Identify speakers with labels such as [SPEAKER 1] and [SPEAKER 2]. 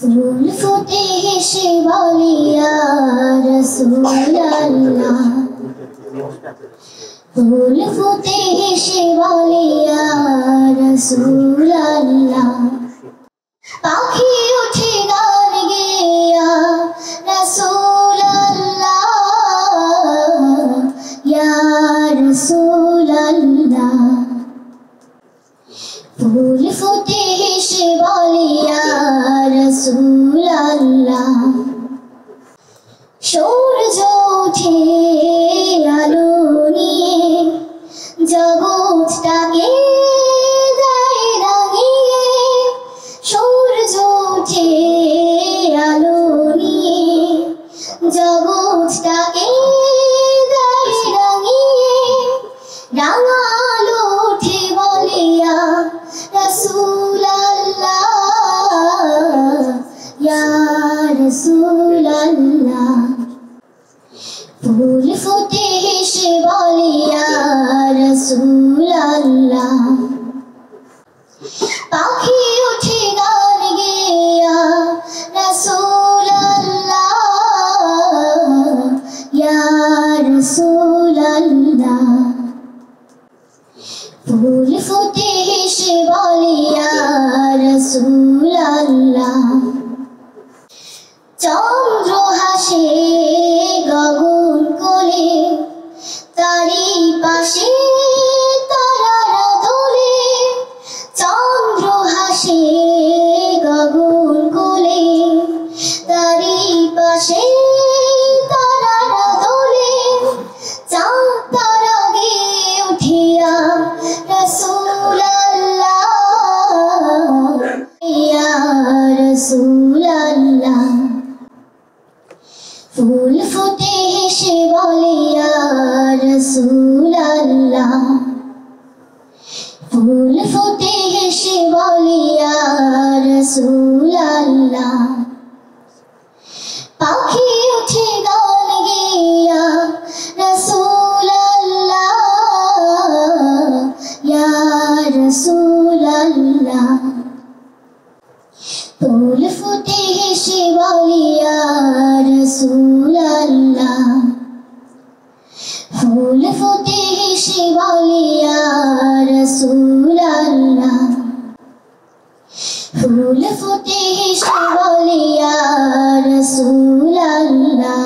[SPEAKER 1] फूल फूटे हेशे बोले या रसूल अल्लाह फूल फूटे हेशे बोले या रसूल अल्लाह पाखी उठे गान गया रसूल अल्लाह या रसूल अल्लाह फूल फूटे हेशे बोले या रसूल अल्लाह সূর্য ওঠে আলো নিয়ে জগৎটাকে দেয় রাঙিয়ে সূর্য ওঠে আলো নিয়ে জগৎটাকে দেয় রাঙিয়ে রাঙা আলো উঠে বলে ইয়া রাসূল আল্লাহ ইয়া রাসূল আল্লাহ फूल फूटे हेशे बोले या रसूल अल्लाह पाखी उठे गान गया रसूल अल्लाह या रसूल अल्लाह फूल फूटे हेशे बोले या रसूल अल्लाह चंद्र हासे गगन कोले तारी पाशे तारारा दोले चंद्र हासे गगन कोले तारी पाशे तारारा दोले चाँद तारा गे उठिया रसूल अल्लाह या रसूल अल्लाह फूल फूटे हेशे बोले या रसूल अल्लाह फूल फूटे हेशे बोले या रसूल अल्लाह पाखी उठे गान गया रसूल अल्लाह या रसूल अल्लाह फूल फूटे हेशे बोले या रसूल अल्लाह फूल फूटे हेशे बोले या रसूल अल्लाह फूल फूटे हेशे बोले या रसूल अल्लाह।